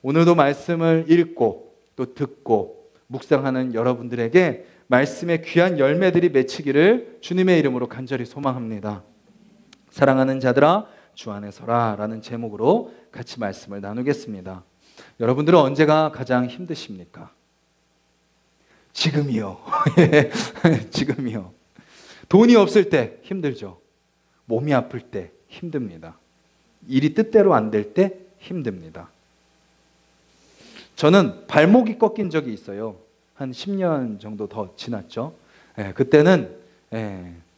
오늘도 말씀을 읽고 또 듣고 묵상하는 여러분들에게 말씀의 귀한 열매들이 맺히기를 주님의 이름으로 간절히 소망합니다. 사랑하는 자들아 주 안에 서라 라는 제목으로 같이 말씀을 나누겠습니다. 여러분들은 언제가 가장 힘드십니까? 지금이요. 지금이요. 돈이 없을 때 힘들죠. 몸이 아플 때 힘듭니다. 일이 뜻대로 안 될 때 힘듭니다. 저는 발목이 꺾인 적이 있어요. 한 10년 정도 더 지났죠. 그때는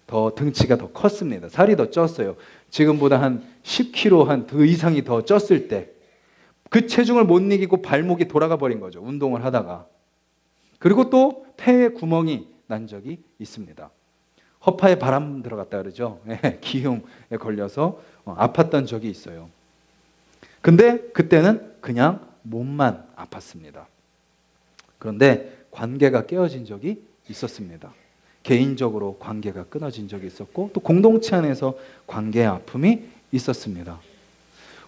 더 등치가 더 컸습니다. 살이 더 쪘어요. 지금보다 한 10kg 한 그 이상이 더 쪘을 때 그 체중을 못 이기고 발목이 돌아가 버린 거죠. 운동을 하다가. 그리고 또 폐에 구멍이 난 적이 있습니다. 허파에 바람 들어갔다 그러죠. 기흉에 걸려서 아팠던 적이 있어요. 근데 그때는 그냥 몸만 아팠습니다. 그런데 관계가 깨어진 적이 있었습니다. 개인적으로 관계가 끊어진 적이 있었고 또 공동체 안에서 관계의 아픔이 있었습니다.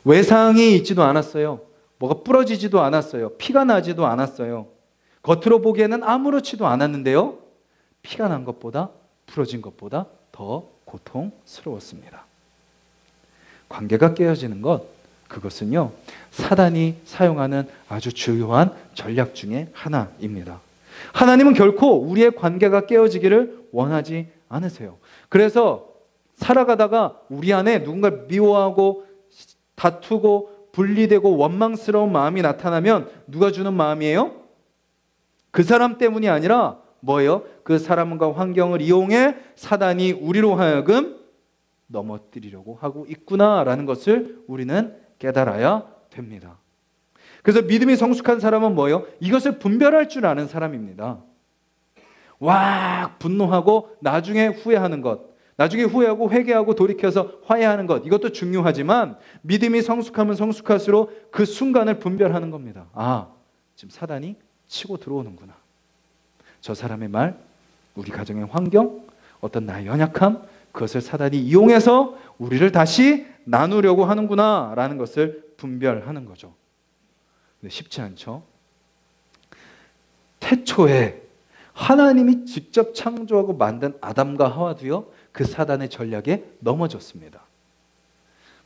외상이 있지도 않았어요. 뭐가 부러지지도 않았어요. 피가 나지도 않았어요. 겉으로 보기에는 아무렇지도 않았는데요. 피가 난 것보다 부러진 것보다 더 고통스러웠습니다. 관계가 깨어지는 것, 그것은요 사단이 사용하는 아주 주요한 전략 중에 하나입니다. 하나님은 결코 우리의 관계가 깨어지기를 원하지 않으세요. 그래서 살아가다가 우리 안에 누군가를 미워하고 다투고 분리되고 원망스러운 마음이 나타나면 누가 주는 마음이에요? 그 사람 때문이 아니라 뭐예요? 그 사람과 환경을 이용해 사단이 우리로 하여금 넘어뜨리려고 하고 있구나라는 것을 우리는 깨달아야 됩니다. 그래서 믿음이 성숙한 사람은 뭐예요? 이것을 분별할 줄 아는 사람입니다. 와 분노하고 나중에 후회하는 것, 나중에 후회하고 회개하고 돌이켜서 화해하는 것, 이것도 중요하지만 믿음이 성숙하면 성숙할수록 그 순간을 분별하는 겁니다. 아, 지금 사단이 치고 들어오는구나. 저 사람의 말, 우리 가정의 환경, 어떤 나의 연약함, 그것을 사단이 이용해서 우리를 다시 나누려고 하는구나 라는 것을 분별하는 거죠. 근데 쉽지 않죠. 태초에 하나님이 직접 창조하고 만든 아담과 하와도요 그 사단의 전략에 넘어졌습니다.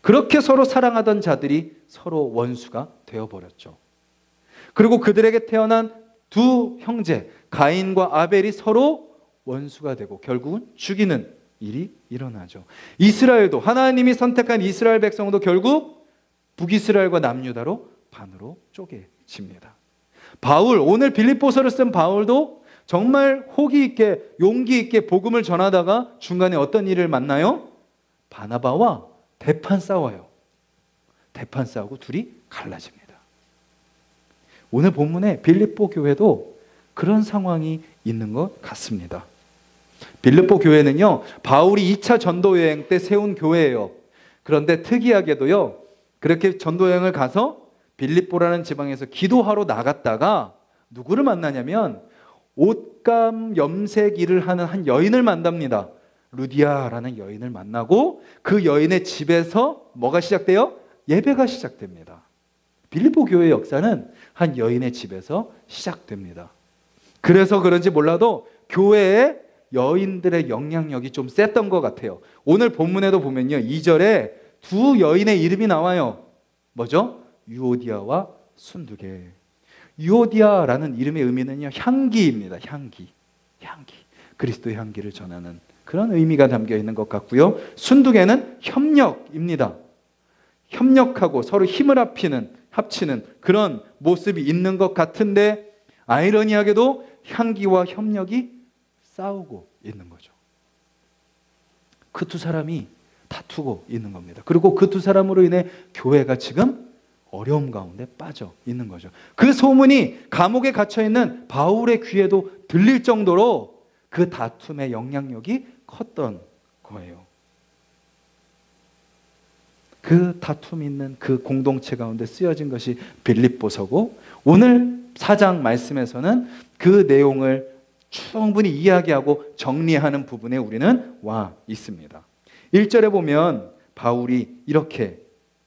그렇게 서로 사랑하던 자들이 서로 원수가 되어버렸죠. 그리고 그들에게 태어난 두 형제 가인과 아벨이 서로 원수가 되고 결국은 죽이는 일이 일어나죠. 이스라엘도 하나님이 선택한 이스라엘 백성도 결국 북이스라엘과 남유다로 반으로 쪼개집니다. 바울, 오늘 빌립보서를 쓴 바울도 정말 호기 있게 용기 있게 복음을 전하다가 중간에 어떤 일을 만나요? 바나바와 대판 싸워요. 대판 싸우고 둘이 갈라집니다. 오늘 본문에 빌립보 교회도 그런 상황이 있는 것 같습니다. 빌립보 교회는요 바울이 2차 전도 여행 때 세운 교회예요. 그런데 특이하게도요 그렇게 전도 여행을 가서 빌립보라는 지방에서 기도하러 나갔다가 누구를 만나냐면 옷감 염색 일을 하는 한 여인을 만납니다. 루디아라는 여인을 만나고 그 여인의 집에서 뭐가 시작돼요? 예배가 시작됩니다. 빌립보 교회의 역사는 한 여인의 집에서 시작됩니다. 그래서 그런지 몰라도 교회에 여인들의 영향력이 좀 셌던 것 같아요. 오늘 본문에도 보면요 2절에 두 여인의 이름이 나와요. 뭐죠? 유오디아와 순두계. 유오디아라는 이름의 의미는요 향기입니다. 향기. 그리스도의 향기를 전하는 그런 의미가 담겨 있는 것 같고요. 순두계는 협력입니다. 협력하고 서로 힘을 합치는 그런 모습이 있는 것 같은데 아이러니하게도 향기와 협력이 싸우고 있는 거죠. 그 두 사람이 다투고 있는 겁니다. 그리고 그 두 사람으로 인해 교회가 지금 어려움 가운데 빠져 있는 거죠. 그 소문이 감옥에 갇혀 있는 바울의 귀에도 들릴 정도로 그 다툼의 영향력이 컸던 거예요. 그 다툼 있는 그 공동체 가운데 쓰여진 것이 빌립보서고 오늘 4장 말씀에서는 그 내용을 충분히 이야기하고 정리하는 부분에 우리는 와 있습니다. 1절에 보면 바울이 이렇게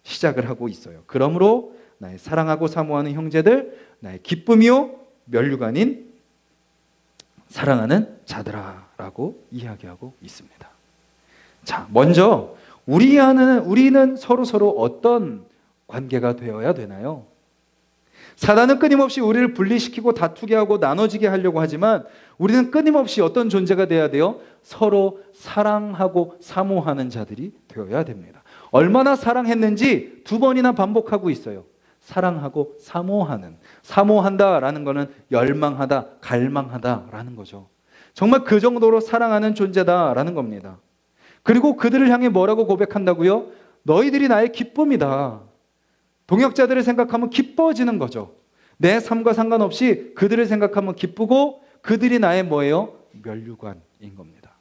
시작을 하고 있어요. 그러므로 나의 사랑하고 사모하는 형제들, 나의 기쁨이요 면류가 아닌 사랑하는 자들아라고 이야기하고 있습니다. 자, 먼저 우리는 서로 어떤 관계가 되어야 되나요? 사단은 끊임없이 우리를 분리시키고 다투게 하고 나눠지게 하려고 하지만 우리는 끊임없이 어떤 존재가 되어야 돼요? 서로 사랑하고 사모하는 자들이 되어야 됩니다. 얼마나 사랑했는지 2번이나 반복하고 있어요. 사랑하고 사모하는. 사모한다라는 것은 열망하다, 갈망하다라는 거죠. 정말 그 정도로 사랑하는 존재다라는 겁니다. 그리고 그들을 향해 뭐라고 고백한다고요? 너희들이 나의 기쁨이다. 동역자들을 생각하면 기뻐지는 거죠. 내 삶과 상관없이 그들을 생각하면 기쁘고 그들이 나의 뭐예요? 면류관인 겁니다.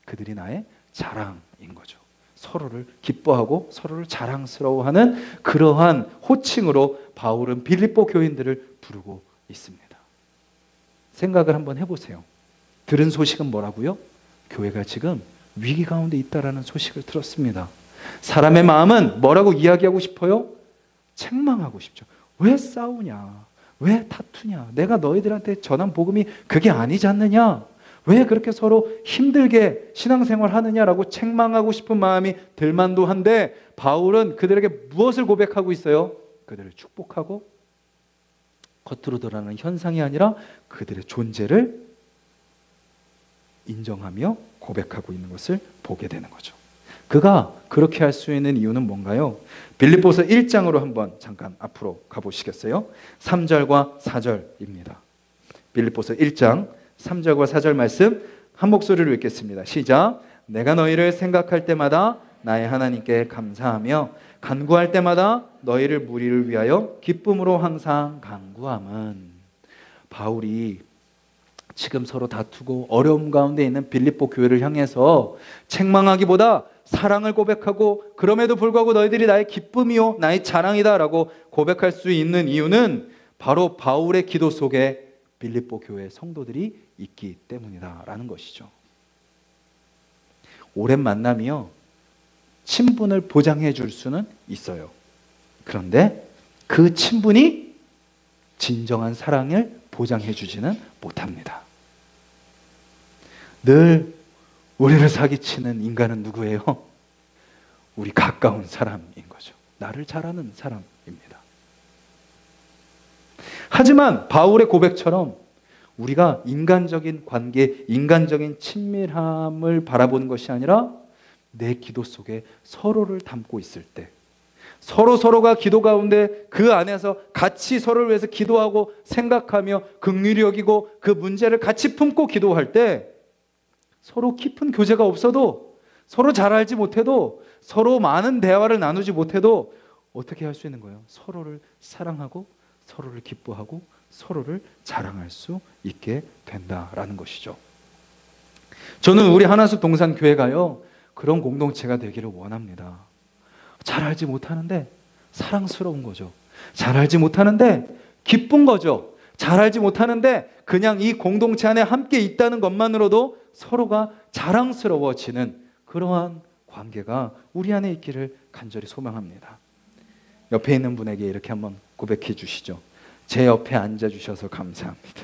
그들이 나의 자랑인 거죠. 서로를 기뻐하고 서로를 자랑스러워하는 그러한 호칭으로 바울은 빌립보 교인들을 부르고 있습니다. 생각을 한번 해보세요. 들은 소식은 뭐라고요? 교회가 지금 위기 가운데 있다라는 소식을 들었습니다. 사람의 마음은 뭐라고 이야기하고 싶어요? 책망하고 싶죠. 왜 싸우냐? 왜 다투냐? 내가 너희들한테 전한 복음이 그게 아니지 않느냐? 왜 그렇게 서로 힘들게 신앙생활 하느냐라고 책망하고 싶은 마음이 들만도 한데 바울은 그들에게 무엇을 고백하고 있어요? 그들을 축복하고 겉으로 드러나는 현상이 아니라 그들의 존재를 인정하며 고백하고 있는 것을 보게 되는 거죠. 그가 그렇게 할 수 있는 이유는 뭔가요? 빌립보서 1장으로 한번 잠깐 앞으로 가보시겠어요? 3절과 4절입니다. 빌립보서 1장 3절과 4절 말씀 한 목소리로 읽겠습니다. 시작. 내가 너희를 생각할 때마다 나의 하나님께 감사하며 간구할 때마다 너희를 무리를 위하여 기쁨으로 항상 간구함은. 바울이 지금 서로 다투고 어려움 가운데 있는 빌립보 교회를 향해서 책망하기보다 사랑을 고백하고 그럼에도 불구하고 너희들이 나의 기쁨이요 나의 자랑이다 라고 고백할 수 있는 이유는 바로 바울의 기도 속에 빌립보 교회 성도들이 있기 때문이다 라는 것이죠. 오랜 만남이요 친분을 보장해 줄 수는 있어요. 그런데 그 친분이 진정한 사랑을 보장해 주지는 못합니다. 늘 우리를 사기치는 인간은 누구예요? 우리 가까운 사람인 거죠. 나를 잘 아는 사람입니다. 하지만 바울의 고백처럼 우리가 인간적인 관계, 인간적인 친밀함을 바라보는 것이 아니라 내 기도 속에 서로를 담고 있을 때 서로가 기도 가운데 그 안에서 같이 서로를 위해서 기도하고 생각하며 긍휼히 여기고 그 문제를 같이 품고 기도할 때 서로 깊은 교제가 없어도 서로 잘 알지 못해도 서로 많은 대화를 나누지 못해도 어떻게 할 수 있는 거예요? 서로를 사랑하고 서로를 기뻐하고 서로를 자랑할 수 있게 된다라는 것이죠. 저는 우리 하나수 동산교회가요 그런 공동체가 되기를 원합니다. 잘 알지 못하는데 사랑스러운 거죠. 잘 알지 못하는데 기쁜 거죠. 잘 알지 못하는데 그냥 이 공동체 안에 함께 있다는 것만으로도 서로가 자랑스러워지는 그러한 관계가 우리 안에 있기를 간절히 소망합니다. 옆에 있는 분에게 이렇게 한번 고백해 주시죠. 제 옆에 앉아 주셔서 감사합니다.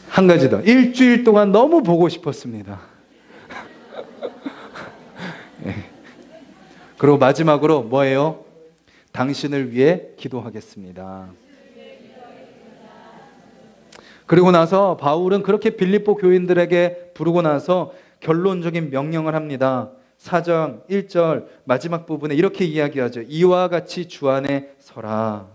한 가지 더. 일주일 동안 너무 보고 싶었습니다. 네. 그리고 마지막으로 뭐예요? 당신을 위해 기도하겠습니다. 그리고 나서 바울은 그렇게 빌립보 교인들에게 부르고 나서 결론적인 명령을 합니다. 4장 1절 마지막 부분에 이렇게 이야기하죠. 이와 같이 주 안에 서라.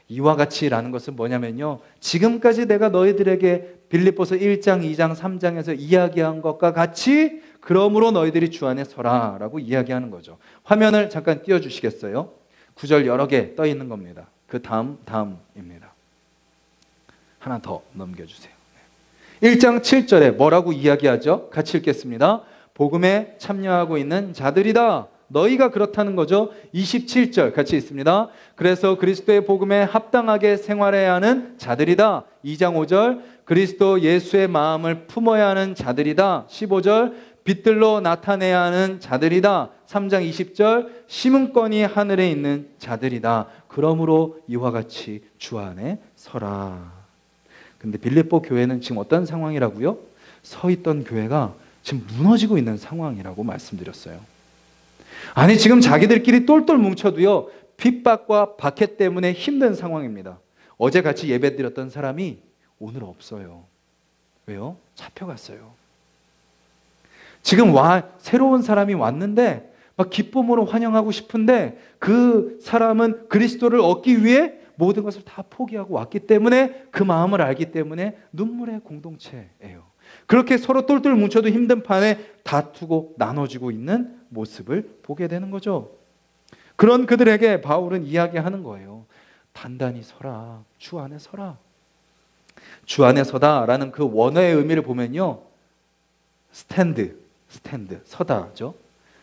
이와 같이라는 것은 뭐냐면요. 지금까지 내가 너희들에게 빌립보서 1장, 2장, 3장에서 이야기한 것과 같이 그러므로 너희들이 주 안에 서라 라고 이야기하는 거죠. 화면을 잠깐 띄워주시겠어요? 9절 여러 개 떠 있는 겁니다. 그 다음입니다. 하나 더 넘겨주세요. 1장 7절에 뭐라고 이야기하죠? 같이 읽겠습니다. 복음에 참여하고 있는 자들이다. 너희가 그렇다는 거죠. 27절 같이 있습니다. 그래서 그리스도의 복음에 합당하게 생활해야 하는 자들이다. 2장 5절 그리스도 예수의 마음을 품어야 하는 자들이다. 15절 빛들로 나타내야 하는 자들이다. 3장 20절 심음권이 하늘에 있는 자들이다. 그러므로 이와 같이 주 안에 서라. 근데 빌립보 교회는 지금 어떤 상황이라고요? 서 있던 교회가 지금 무너지고 있는 상황이라고 말씀드렸어요. 아니 지금 자기들끼리 똘똘 뭉쳐도요 핍박과 박해 때문에 힘든 상황입니다. 어제 같이 예배드렸던 사람이 오늘 없어요. 왜요? 잡혀갔어요. 지금 새로운 사람이 왔는데 막 기쁨으로 환영하고 싶은데 그 사람은 그리스도를 얻기 위해 모든 것을 다 포기하고 왔기 때문에 그 마음을 알기 때문에 눈물의 공동체예요. 그렇게 서로 똘똘 뭉쳐도 힘든 판에 다투고 나눠지고 있는 모습을 보게 되는 거죠. 그런 그들에게 바울은 이야기하는 거예요. 단단히 서라. 주 안에 서라. 주 안에 서다라는 그 원어의 의미를 보면요. 스탠드, 서다죠.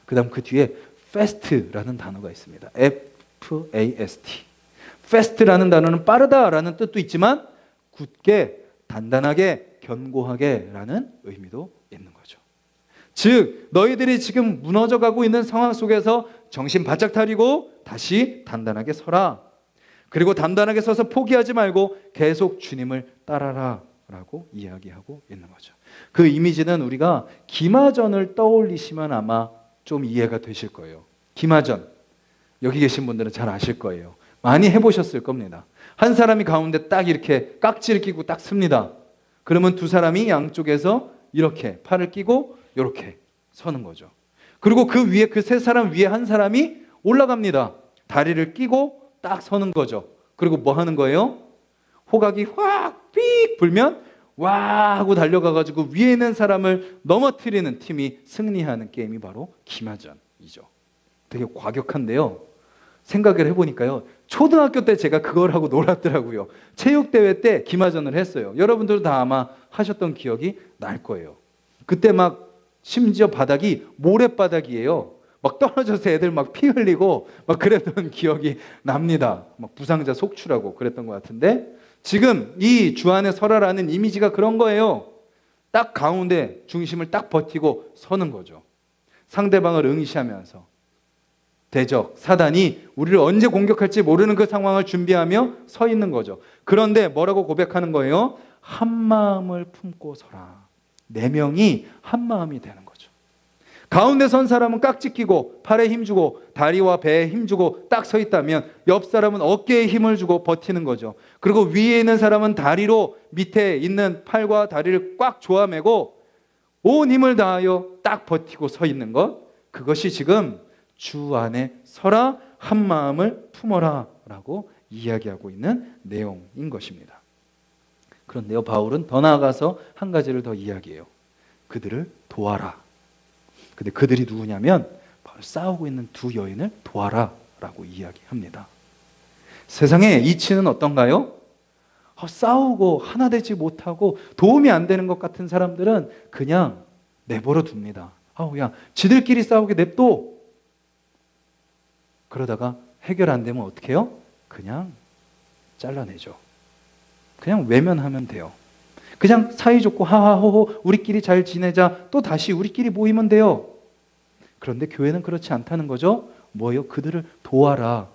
그 다음 그 뒤에 fast라는 단어가 있습니다. F-A-S-T. fast라는 단어는 빠르다라는 뜻도 있지만 굳게, 단단하게, 견고하게라는 의미도 있는 거죠. 즉 너희들이 지금 무너져가고 있는 상황 속에서 정신 바짝 차리고 다시 단단하게 서라. 그리고 단단하게 서서 포기하지 말고 계속 주님을 따라라 라고 이야기하고 있는 거죠. 그 이미지는 우리가 기마전을 떠올리시면 아마 좀 이해가 되실 거예요. 기마전 여기 계신 분들은 잘 아실 거예요. 많이 해보셨을 겁니다. 한 사람이 가운데 딱 이렇게 깍지를 끼고 딱 섭니다. 그러면 두 사람이 양쪽에서 이렇게 팔을 끼고 이렇게 서는 거죠. 그리고 그 위에 그 세 사람 위에 한 사람이 올라갑니다. 다리를 끼고 딱 서는 거죠. 그리고 뭐 하는 거예요? 호각이 확 삑 불면 와 하고 달려가가지고 위에 있는 사람을 넘어뜨리는 팀이 승리하는 게임이 바로 기마전이죠. 되게 과격한데요. 생각을 해보니까요. 초등학교 때 제가 그걸 하고 놀았더라고요. 체육대회 때 기마전을 했어요. 여러분들도 다 아마 하셨던 기억이 날 거예요. 그때 막 심지어 바닥이 모래바닥이에요. 막 떨어져서 애들 막 피 흘리고 막 그랬던 기억이 납니다. 막 부상자 속출하고 그랬던 것 같은데 지금 이 주 안에 서라라는 이미지가 그런 거예요. 딱 가운데 중심을 딱 버티고 서는 거죠. 상대방을 응시하면서 대적, 사단이 우리를 언제 공격할지 모르는 그 상황을 준비하며 서 있는 거죠. 그런데 뭐라고 고백하는 거예요? 한 마음을 품고 서라. 네 명이 한 마음이 되는 거죠. 가운데 선 사람은 깍지 끼고 팔에 힘주고 다리와 배에 힘주고 딱 서 있다면 옆 사람은 어깨에 힘을 주고 버티는 거죠. 그리고 위에 있는 사람은 다리로 밑에 있는 팔과 다리를 꽉 조아매고 온 힘을 다하여 딱 버티고 서 있는 것. 그것이 지금 주 안에 서라, 한 마음을 품어라 라고 이야기하고 있는 내용인 것입니다. 그런데요, 바울은 더 나아가서 한 가지를 더 이야기해요. 그들을 도와라. 근데 그들이 누구냐면 바로 싸우고 있는 두 여인을 도와라 라고 이야기합니다. 세상의 이치는 어떤가요? 싸우고 하나 되지 못하고 도움이 안 되는 것 같은 사람들은 그냥 내버려 둡니다. 야, 지들끼리 싸우게 냅둬. 그러다가 해결 안 되면 어떻게 해요? 그냥 잘라내죠. 그냥 외면하면 돼요. 그냥 사이좋고 하하호호 우리끼리 잘 지내자 또 다시 우리끼리 모이면 돼요. 그런데 교회는 그렇지 않다는 거죠. 뭐예요? 그들을 도와라.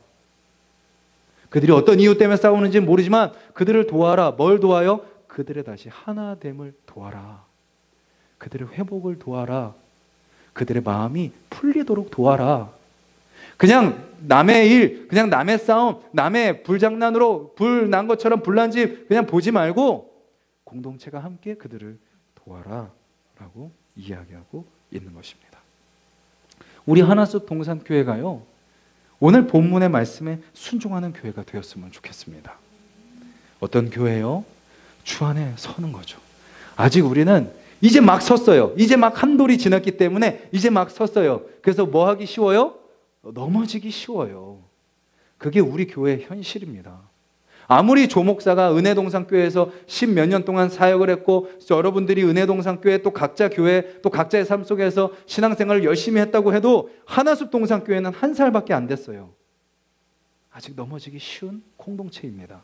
그들이 어떤 이유 때문에 싸우는지는 모르지만 그들을 도와라. 뭘 도와요? 그들의 다시 하나됨을 도와라. 그들의 회복을 도와라. 그들의 마음이 풀리도록 도와라. 그냥 남의 일, 그냥 남의 싸움, 남의 불장난으로 불 난 것처럼 불난 집 그냥 보지 말고 공동체가 함께 그들을 도와라 라고 이야기하고 있는 것입니다. 우리 하나숲 동산교회가요, 오늘 본문의 말씀에 순종하는 교회가 되었으면 좋겠습니다. 어떤 교회요? 주 안에 서는 거죠. 아직 우리는 이제 막 섰어요. 이제 막 한 돌이 지났기 때문에 이제 막 섰어요. 그래서 뭐 하기 쉬워요? 넘어지기 쉬워요. 그게 우리 교회의 현실입니다. 아무리 조목사가 은혜동산교회에서 10몇 년 동안 사역을 했고 여러분들이 은혜동산교회 또 각자 교회 또 각자의 삶 속에서 신앙생활을 열심히 했다고 해도 하나숲 동산교회는 한 살밖에 안 됐어요. 아직 넘어지기 쉬운 공동체입니다.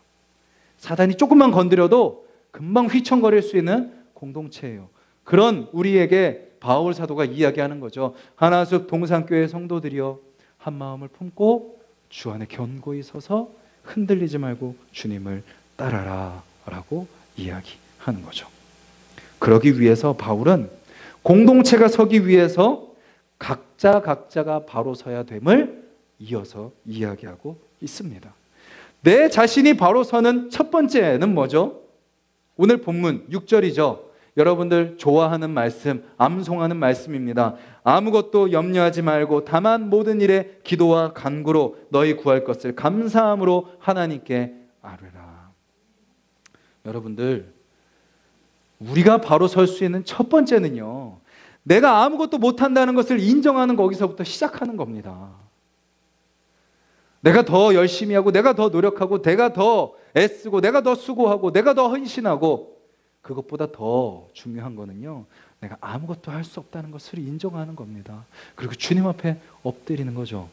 사단이 조금만 건드려도 금방 휘청거릴 수 있는 공동체예요. 그런 우리에게 바울 사도가 이야기하는 거죠. 하나숲 동산교회 성도들이여 한 마음을 품고 주 안에 견고히 서서 흔들리지 말고 주님을 따라라 라고 이야기하는 거죠. 그러기 위해서 바울은 공동체가 서기 위해서 각자가 바로 서야 됨을 이어서 이야기하고 있습니다. 내 자신이 바로 서는 첫 번째는 뭐죠? 오늘 본문 6절이죠. 여러분들 좋아하는 말씀, 암송하는 말씀입니다. 아무것도 염려하지 말고 다만 모든 일에 기도와 간구로 너희 구할 것을 감사함으로 하나님께 아뢰라. 여러분들, 우리가 바로 설 수 있는 첫 번째는요, 내가 아무것도 못한다는 것을 인정하는 거기서부터 시작하는 겁니다. 내가 더 열심히 하고 내가 더 노력하고 내가 더 애쓰고 내가 더 수고하고 내가 더 헌신하고, 그것보다 더 중요한 거는요, 내가 아무것도 할 수 없다는 것을 인정하는 겁니다. 그리고 주님 앞에 엎드리는 거죠.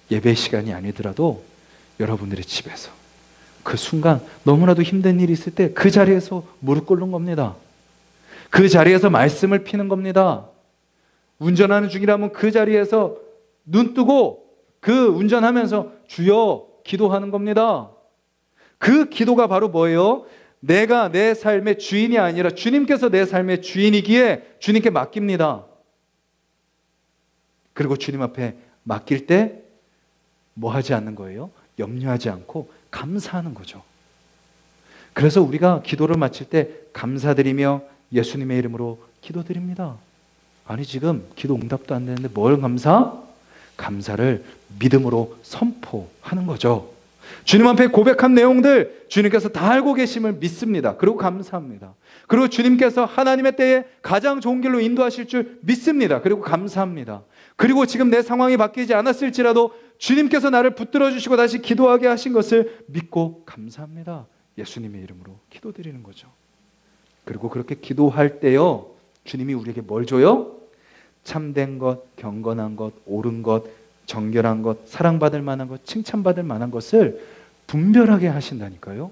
예배 시간이 아니더라도 여러분들의 집에서 그 순간 너무나도 힘든 일이 있을 때 그 자리에서 무릎 꿇는 겁니다. 그 자리에서 말씀을 피는 겁니다. 운전하는 중이라면 그 자리에서 눈 뜨고 그 운전하면서 주여 기도하는 겁니다. 그 기도가 바로 뭐예요? 내가 내 삶의 주인이 아니라 주님께서 내 삶의 주인이기에 주님께 맡깁니다. 그리고 주님 앞에 맡길 때 뭐 하지 않는 거예요? 염려하지 않고 감사하는 거죠. 그래서 우리가 기도를 마칠 때 감사드리며 예수님의 이름으로 기도드립니다. 아니, 지금 기도 응답도 안 되는데 뭘 감사? 감사를 믿음으로 선포하는 거죠. 주님 앞에 고백한 내용들 주님께서 다 알고 계심을 믿습니다. 그리고 감사합니다. 그리고 주님께서 하나님의 때에 가장 좋은 길로 인도하실 줄 믿습니다. 그리고 감사합니다. 그리고 지금 내 상황이 바뀌지 않았을지라도 주님께서 나를 붙들어 주시고 다시 기도하게 하신 것을 믿고 감사합니다. 예수님의 이름으로 기도드리는 거죠. 그리고 그렇게 기도할 때요, 주님이 우리에게 뭘 줘요? 참된 것, 경건한 것, 옳은 것, 정결한 것, 사랑받을 만한 것, 칭찬받을 만한 것을 분별하게 하신다니까요.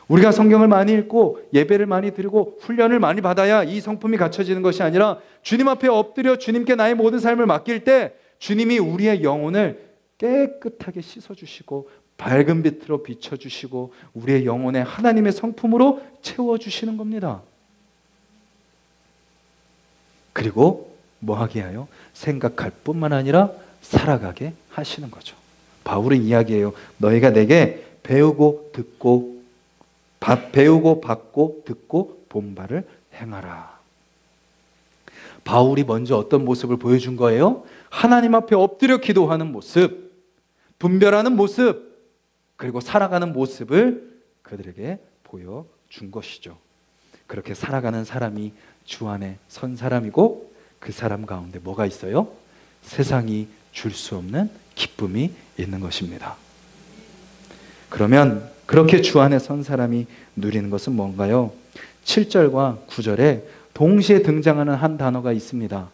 우리가 성경을 많이 읽고 예배를 많이 드리고 훈련을 많이 받아야 이 성품이 갖춰지는 것이 아니라 주님 앞에 엎드려 주님께 나의 모든 삶을 맡길 때 주님이 우리의 영혼을 깨끗하게 씻어주시고 밝은 빛으로 비춰주시고 우리의 영혼에 하나님의 성품으로 채워주시는 겁니다. 그리고 뭐 하게 하여? 생각할 뿐만 아니라 살아가게 하시는 거죠. 바울은 이야기해요. 너희가 내게 배우고 받고 듣고 본 바를 행하라. 바울이 먼저 어떤 모습을 보여준 거예요? 하나님 앞에 엎드려 기도하는 모습, 분별하는 모습, 그리고 살아가는 모습을 그들에게 보여준 것이죠. 그렇게 살아가는 사람이 주 안에 선 사람이고 그 사람 가운데 뭐가 있어요? 세상이 줄 수 없는 기쁨이 있는 것입니다. 그러면 그렇게 주 안에 선 사람이 누리는 것은 뭔가요? 7절과 9절에 동시에 등장하는 한 단어가 있습니다.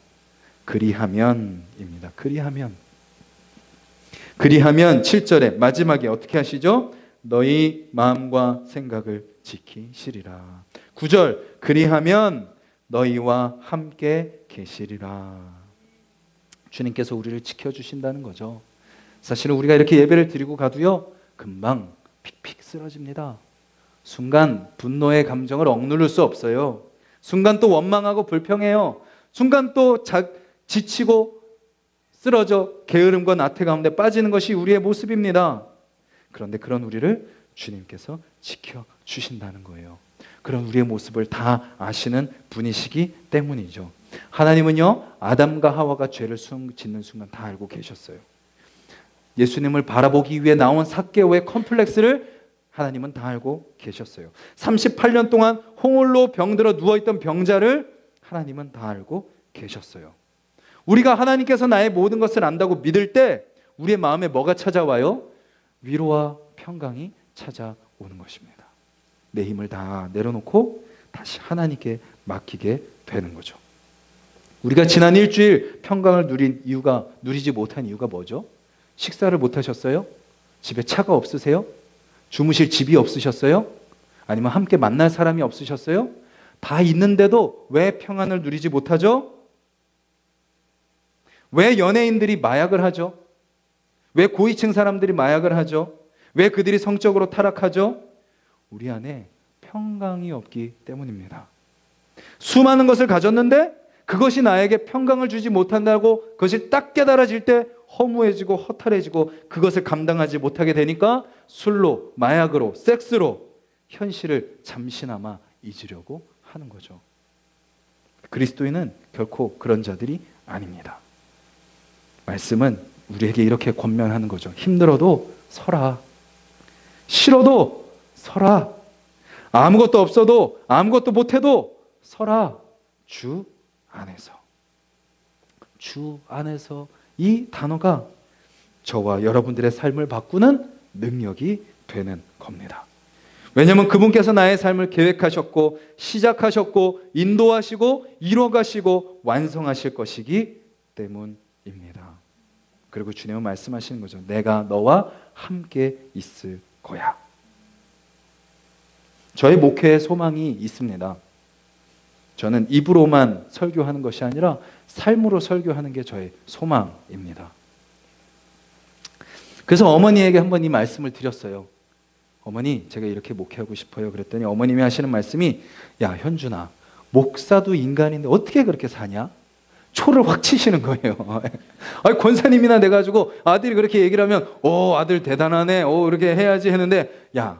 그리하면입니다. 그리하면 7절에 마지막에 어떻게 하시죠? 너희 마음과 생각을 지키시리라. 9절 그리하면 너희와 함께 계시리라. 주님께서 우리를 지켜주신다는 거죠. 사실은 우리가 이렇게 예배를 드리고 가도요, 금방 픽픽 쓰러집니다. 순간 분노의 감정을 억누를 수 없어요. 순간 또 원망하고 불평해요. 순간 또 지치고 쓰러져 게으름과 나태 가운데 빠지는 것이 우리의 모습입니다. 그런데 그런 우리를 주님께서 지켜주신다는 거예요. 그런 우리의 모습을 다 아시는 분이시기 때문이죠. 하나님은요, 아담과 하와가 죄를 짓는 순간 다 알고 계셨어요. 예수님을 바라보기 위해 나온 삭개오의 컴플렉스를 하나님은 다 알고 계셨어요. 38년 동안 홍홀로 병들어 누워있던 병자를 하나님은 다 알고 계셨어요. 우리가 하나님께서 나의 모든 것을 안다고 믿을 때 우리의 마음에 뭐가 찾아와요? 위로와 평강이 찾아오는 것입니다. 내 힘을 다 내려놓고 다시 하나님께 맡기게 되는 거죠. 우리가 지난 일주일 평강을 누리지 못한 이유가 뭐죠? 식사를 못 하셨어요? 집에 차가 없으세요? 주무실 집이 없으셨어요? 아니면 함께 만날 사람이 없으셨어요? 다 있는데도 왜 평안을 누리지 못하죠? 왜 연예인들이 마약을 하죠? 왜 고위층 사람들이 마약을 하죠? 왜 그들이 성적으로 타락하죠? 우리 안에 평강이 없기 때문입니다. 수많은 것을 가졌는데 그것이 나에게 평강을 주지 못한다고 그것이 딱 깨달아질 때 허무해지고 허탈해지고 그것을 감당하지 못하게 되니까 술로, 마약으로, 섹스로 현실을 잠시나마 잊으려고 하는 거죠. 그리스도인은 결코 그런 자들이 아닙니다. 말씀은 우리에게 이렇게 권면하는 거죠. 힘들어도 서라. 싫어도 서라. 아무것도 없어도 아무것도 못해도 서라. 주 안에서. 주 안에서 이 단어가 저와 여러분들의 삶을 바꾸는 능력이 되는 겁니다. 왜냐하면 그분께서 나의 삶을 계획하셨고 시작하셨고 인도하시고 이뤄가시고 완성하실 것이기 때문입니다. 그리고 주님은 말씀하시는 거죠. 내가 너와 함께 있을 거야. 저의 목회에 소망이 있습니다. 저는 입으로만 설교하는 것이 아니라 삶으로 설교하는 게 저의 소망입니다. 그래서 어머니에게 한번 이 말씀을 드렸어요. 어머니, 제가 이렇게 목회하고 싶어요. 그랬더니 어머님이 하시는 말씀이, 야 현준아, 목사도 인간인데 어떻게 그렇게 사냐? 초를 확 치시는 거예요. 아니, 권사님이나 돼가지고 아들이 그렇게 얘기를 하면 아들 대단하네, 이렇게 해야지 했는데, 야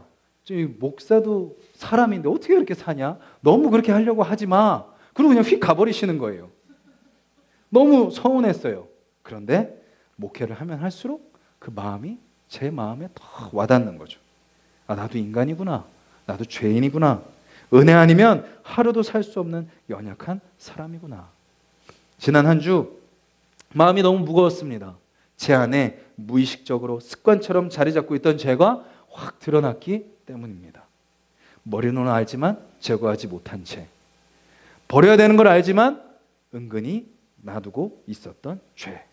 목사도 사람인데 어떻게 그렇게 사냐? 너무 그렇게 하려고 하지 마. 그리고 그냥 휙 가버리시는 거예요. 너무 서운했어요. 그런데 목회를 하면 할수록 그 마음이 제 마음에 더 와닿는 거죠. 아, 나도 인간이구나. 나도 죄인이구나. 은혜 아니면 하루도 살 수 없는 연약한 사람이구나. 지난 한 주 마음이 너무 무거웠습니다. 제 안에 무의식적으로 습관처럼 자리 잡고 있던 죄가 확 드러났기 때문입니다. 머리로는 알지만 제거하지 못한 죄. 버려야 되는 걸 알지만 은근히 놔두고 있었던 죄.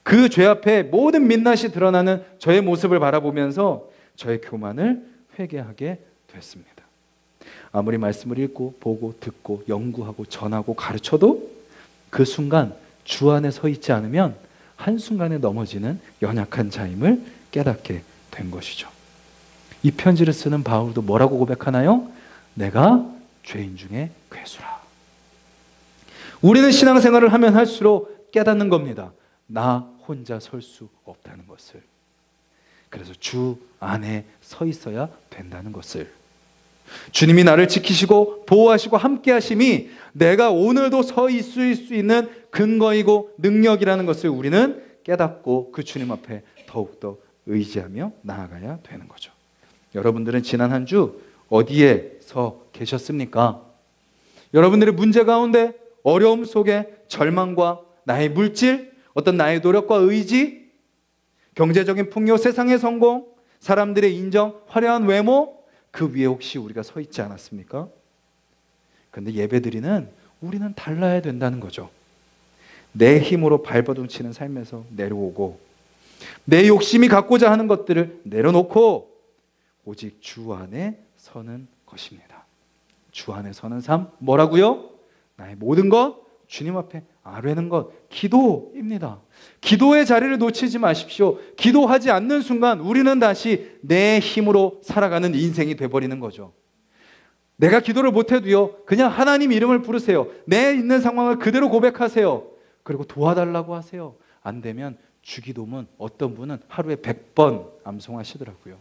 그 죄 앞에 모든 민낯이 드러나는 저의 모습을 바라보면서 저의 교만을 회개하게 됐습니다. 아무리 말씀을 읽고 보고 듣고 연구하고 전하고 가르쳐도 그 순간 주 안에 서 있지 않으면 한순간에 넘어지는 연약한 자임을 깨닫게 된 것이죠. 이 편지를 쓰는 바울도 뭐라고 고백하나요? 내가 죄인 중에 괴수라. 우리는 신앙생활을 하면 할수록 깨닫는 겁니다. 나 혼자 설 수 없다는 것을. 그래서 주 안에 서 있어야 된다는 것을. 주님이 나를 지키시고 보호하시고 함께 하심이 내가 오늘도 서 있을 수 있는 근거이고 능력이라는 것을 우리는 깨닫고 그 주님 앞에 더욱더 의지하며 나아가야 되는 거죠. 여러분들은 지난 한 주 어디에 서 계셨습니까? 여러분들의 문제 가운데, 어려움 속에 절망과 나의 물질, 어떤 나의 노력과 의지, 경제적인 풍요, 세상의 성공, 사람들의 인정, 화려한 외모, 그 위에 혹시 우리가 서 있지 않았습니까? 그런데 예배드리는 우리는 달라야 된다는 거죠. 내 힘으로 발버둥 치는 삶에서 내려오고 내 욕심이 갖고자 하는 것들을 내려놓고 오직 주 안에 서는 것입니다. 주 안에 서는 삶, 뭐라고요? 나의 모든 것 주님 앞에 아뢰는 것, 기도입니다. 기도의 자리를 놓치지 마십시오. 기도하지 않는 순간 우리는 다시 내 힘으로 살아가는 인생이 돼버리는 거죠. 내가 기도를 못해도요, 그냥 하나님 이름을 부르세요. 내 있는 상황을 그대로 고백하세요. 그리고 도와달라고 하세요. 안 되면 주기도문, 어떤 분은 하루에 100번 암송하시더라고요.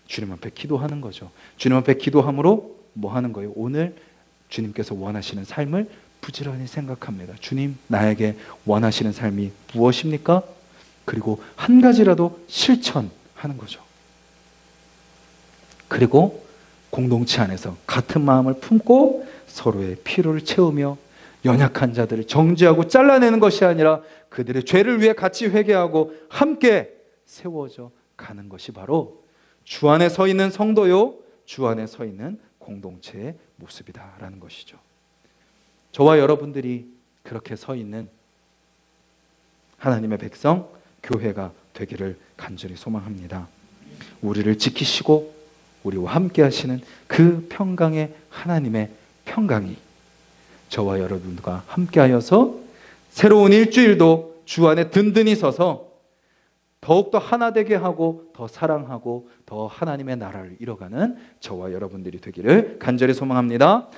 주님 앞에 기도하는 거죠. 주님 앞에 기도함으로 뭐 하는 거예요? 오늘 주님께서 원하시는 삶을 부지런히 생각합니다. 주님, 나에게 원하시는 삶이 무엇입니까? 그리고 한 가지라도 실천하는 거죠. 그리고 공동체 안에서 같은 마음을 품고 서로의 필요를 채우며 연약한 자들을 정죄하고 잘라내는 것이 아니라 그들의 죄를 위해 같이 회개하고 함께 세워져 가는 것이 바로 주 안에 서 있는 성도요, 주 안에 서 있는 공동체의 모습이다라는 것이죠. 저와 여러분들이 그렇게 서 있는 하나님의 백성, 교회가 되기를 간절히 소망합니다. 우리를 지키시고 우리와 함께 하시는 그 평강의 하나님의 평강이 저와 여러분과 함께하여서 새로운 일주일도 주 안에 든든히 서서 더욱더 하나 되게 하고 더 사랑하고 더 하나님의 나라를 이뤄가는 저와 여러분들이 되기를 간절히 소망합니다.